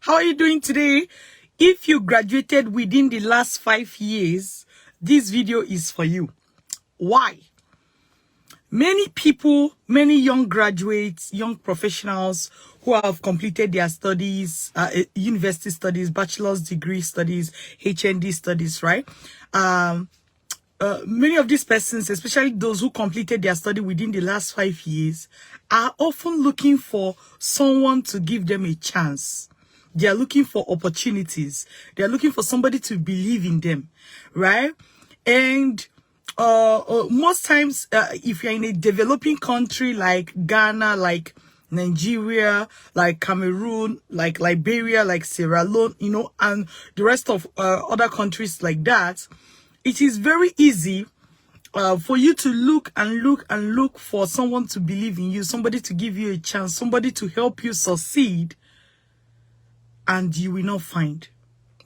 How are you doing today? If you graduated within the last 5 years, this video is for you. Why? Many people, many young graduates, young professionals who have completed their studies, university studies, bachelor's degree studies, HND studies, right? Many of these persons, especially those who completed their study within the last 5 years, are often looking for someone to give them a chance. They are looking for opportunities. They are looking for somebody to believe in them, right? And most times, if you're in a developing country like Ghana, like Nigeria, like Cameroon, like Liberia, like Sierra Leone, you know, and the rest of other countries like that, it is very easy for you to look for someone to believe in you, somebody to give you a chance, somebody to help you succeed, and you will not find.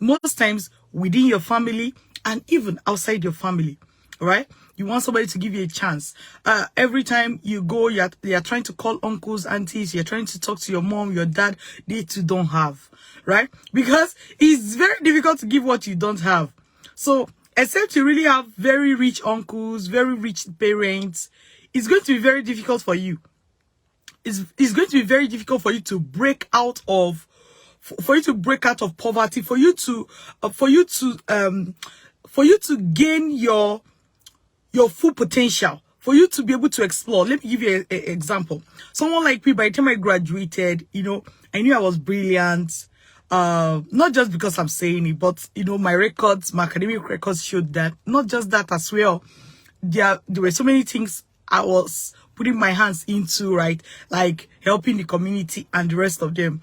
Most times within your family and even outside your family, right? You want somebody to give you a chance. Every time you go, you're trying to call uncles, aunties, you're trying to talk to your mom, your dad, they too don't have, right? Because it's very difficult to give what you don't have. So except you really have very rich uncles, very rich parents, it's going to be very difficult for you. It's going to be very difficult for you to break out of poverty, for you to gain your full potential, for you to be able to explore. Let me give you an example. Someone like me, by the time I graduated, you know, I knew I was brilliant. Not just because I'm saying it, but you know, my academic records showed that. Not just that as well. There were so many things I was putting my hands into, right? Like helping the community and the rest of them.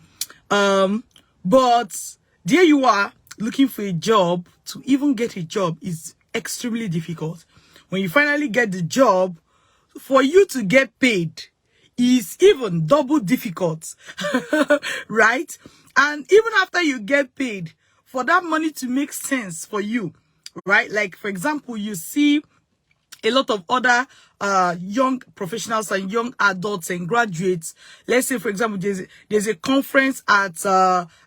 But there you are looking for a job. To even get a job is extremely difficult. When you finally get the job, for you to get paid is even double difficult, right? And even after you get paid, for that money to make sense for you, right? Like, for example, you see a lot of other young professionals and young adults and graduates. Let's say, for example, there's a conference at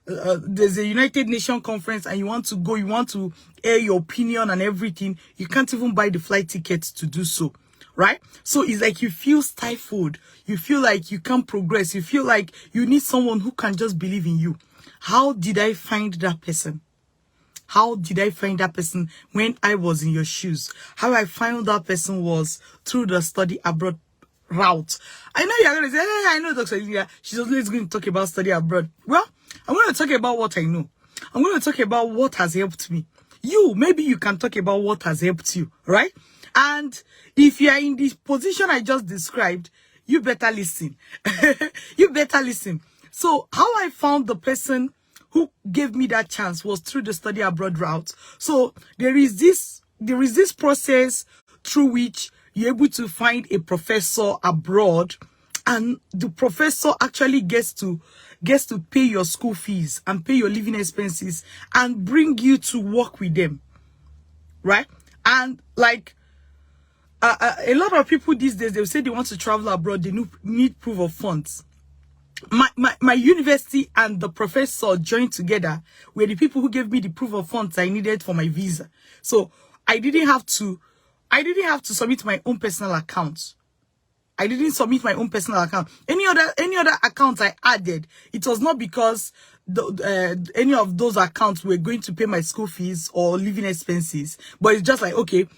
there's a United Nations conference, and you want to go, you want to air your opinion and everything. You can't even buy the flight tickets to do so, right? So it's like you feel stifled. You feel like you can't progress. You feel like you need someone who can just believe in you. How did I find that person? How did I find that person when I was in your shoes? How I found that person was through the study abroad route. I know you're going to say, hey, I know Dr. Lydia, she's always going to talk about study abroad. Well, I'm going to talk about what I know. I'm going to talk about what has helped me. Maybe you can talk about what has helped you, right? And if you are in the position I just described, you better listen. You better listen. So how I found the person who gave me that chance was through the study abroad route. So there is this process through which you're able to find a professor abroad, and the professor actually gets to pay your school fees and pay your living expenses and bring you to work with them, right? And like a lot of people these days, they'll say they want to travel abroad, they need proof of funds. My university and the professor joined together were the people who gave me the proof of funds I needed for my visa. So I didn't have to submit my own personal account. I didn't submit my own personal account. Any other account I added, it was not because any of those accounts were going to pay my school fees or living expenses, but it's just like, okay,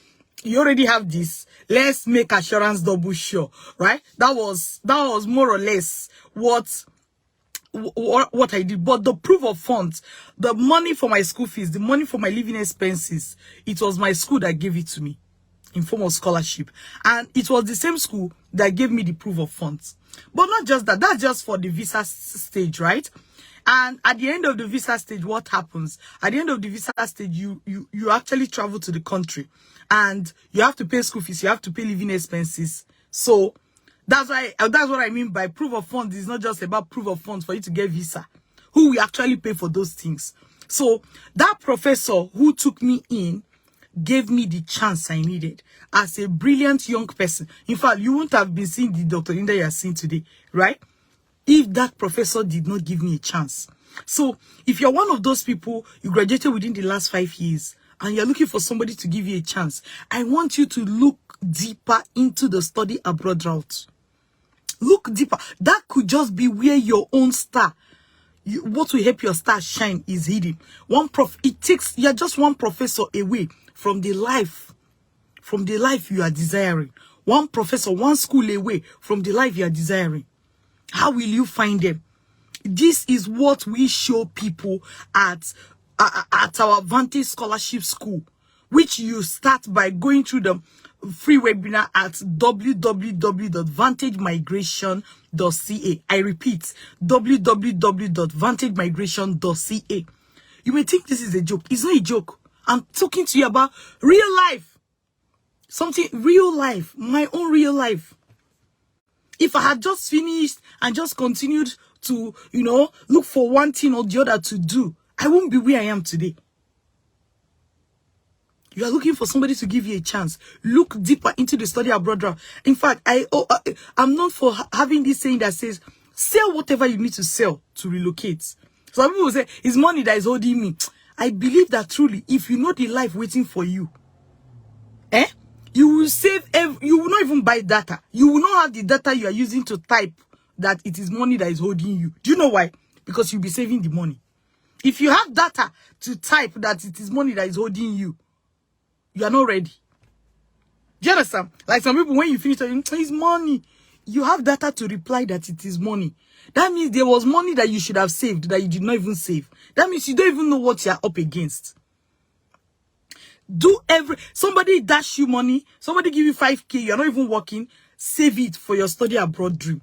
you already have this, let's make assurance double sure, right? That was more or less what I did. But the proof of funds, the money for my school fees, the money for my living expenses, it was my school that gave it to me in form of scholarship, and it was the same school that gave me the proof of funds. But not just that, that's just for the visa stage, right? And at the end of the visa stage, what happens? At the end of the visa stage, you actually travel to the country, and you have to pay school fees, you have to pay living expenses. So that's what I mean by proof of funds. It's not just about proof of funds for you to get visa. Who will actually pay for those things? So that professor who took me in gave me the chance I needed as a brilliant young person. In fact, you wouldn't have been seeing the Dr. Linda you are seeing today, right? If that professor did not give me a chance. So if you're one of those people, you graduated within the last 5 years, and you're looking for somebody to give you a chance, I want you to look deeper into the study abroad route. Look deeper. That could just be where your own star, what will help your star shine, is hidden. You're just one professor away from the life you are desiring. One professor, one school away from the life you are desiring. How will you find them? This is what we show people at our Vantage Scholarship School, which you start by going through the free webinar at www.vantagemigration.ca. I repeat, www.vantagemigration.ca. You may think this is a joke. It's not a joke. I'm talking to you about real life. Something real life. My own real life. If I had just finished and just continued to, look for one thing or the other to do, I won't be where I am today. You are looking for somebody to give you a chance. Look deeper into the study abroad route. In fact, I'm known for having this saying that says, sell whatever you need to sell to relocate. Some people say, it's money that is holding me. I believe that truly, if you know the life waiting for you, you will save, you will not even buy data. You will not have the data you are using to type that it is money that is holding you. Do you know why? Because you'll be saving the money. If you have data to type that it is money that is holding you, you are not ready. Do you understand? Like some people, when you finish talking, it's money. You have data to reply that it is money. That means there was money that you should have saved that you did not even save. That means you don't even know what you are up against. Somebody dash you money, somebody give you 5K, you're not even working, save it for your study abroad dream.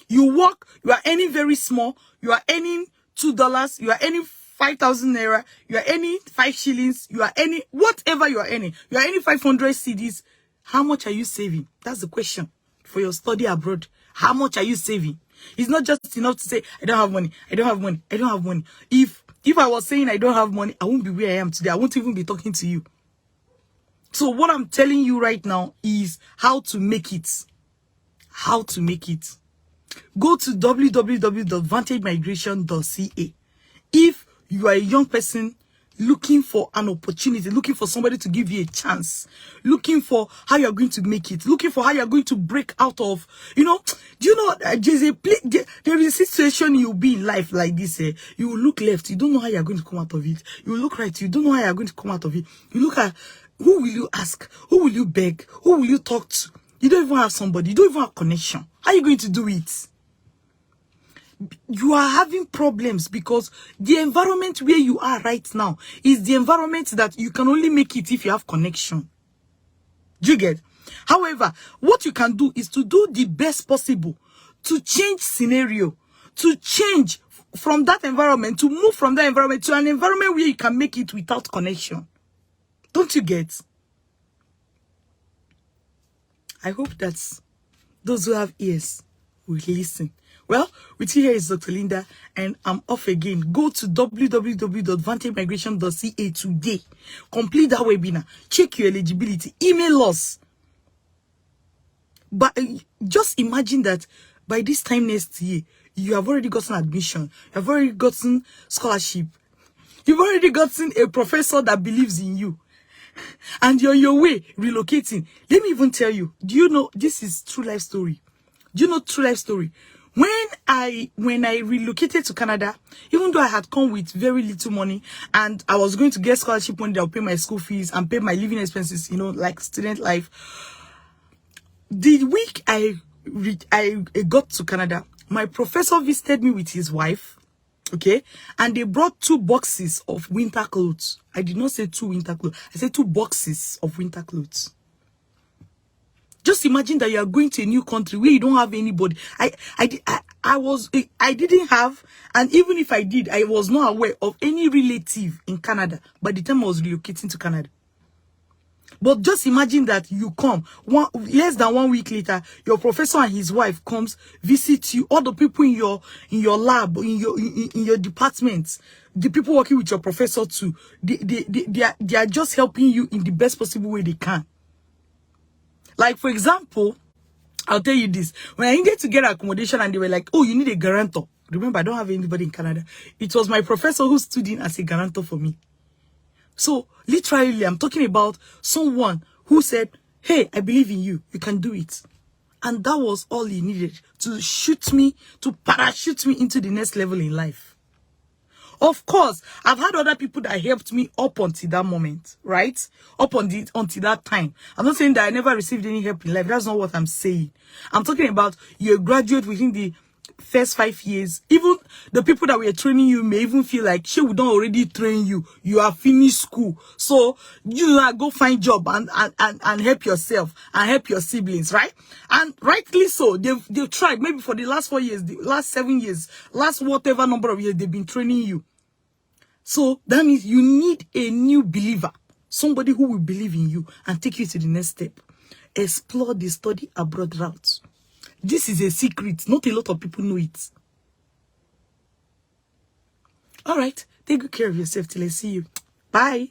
You work, you are earning very small, you are earning $2, you are earning 5,000 naira, you are earning 5 shillings, you are earning whatever you are earning 500 CDs. How much are you saving? That's the question for your study abroad. How much are you saving? It's not just enough to say, I don't have money, I don't have money, I don't have money. If I was saying I don't have money, I won't be where I am today. I won't even be talking to you. So what I'm telling you right now is how to make it. How to make it. Go to www.vantagemigration.ca. If you are a young person looking for an opportunity, looking for somebody to give you a chance, looking for how you're going to make it, looking for how you're going to break out of, do you know, there is a situation you'll be in life like this, you will look left, you don't know how you're going to come out of it. You will look right, you don't know how you're going to come out of it. You look at, who will you ask? Who will you beg? Who will you talk to? You don't even have somebody, you don't even have connection. How are you going to do it? You are having problems because the environment where you are right now is the environment that you can only make it if you have connection. Do you get? However, what you can do is to do the best possible to change scenario, to change from that environment, to move from that environment to an environment where you can make it without connection. Don't you get? I hope that those who have ears will listen. Well, with you here is Dr. Linda, and I'm off again. Go to www.vantagemigration.ca today. Complete that webinar. Check your eligibility. Email us. But just imagine that by this time next year, you have already gotten admission. You have already gotten scholarship. You've already gotten a professor that believes in you. And you're on your way relocating. Let me even tell you, do you know, this is true life story. Do you know true life story? When I relocated to Canada, even though I had come with very little money and I was going to get scholarship money that will pay my school fees and pay my living expenses, like student life. The week I got to Canada, my professor visited me with his wife, okay? And they brought 2 boxes of winter clothes. I did not say 2 winter clothes. I said 2 boxes of winter clothes. Just imagine that you are going to a new country where you don't have anybody. I didn't have, and even if I did, I was not aware of any relative in Canada by the time I was relocating to Canada. But just imagine that you come less than 1 week later, your professor and his wife comes visit you. All the people in your lab, in your departments, the people working with your professor too, they are just helping you in the best possible way they can. Like, for example, I'll tell you this. When I needed to get accommodation and they were like, oh, you need a guarantor. Remember, I don't have anybody in Canada. It was my professor who stood in as a guarantor for me. So, literally, I'm talking about someone who said, hey, I believe in you. You can do it. And that was all he needed to shoot me, to parachute me into the next level in life. Of course, I've had other people that helped me up until that moment, right? Until that time. I'm not saying that I never received any help in life. That's not what I'm saying. I'm talking about you're a graduate within the first 5 years. Even the people that were training you may even feel like, shit, we don't already train you. You are finished school. So, you know, go find job and help yourself and help your siblings, right? And rightly so, they've tried. Maybe for the last 4 years, the last 7 years, last whatever number of years, they've been training you. So that means you need a new believer, somebody who will believe in you and take you to the next step. Explore the study abroad route. This is a secret. Not a lot of people know it. All right. Take good care of yourself till I see you. Bye.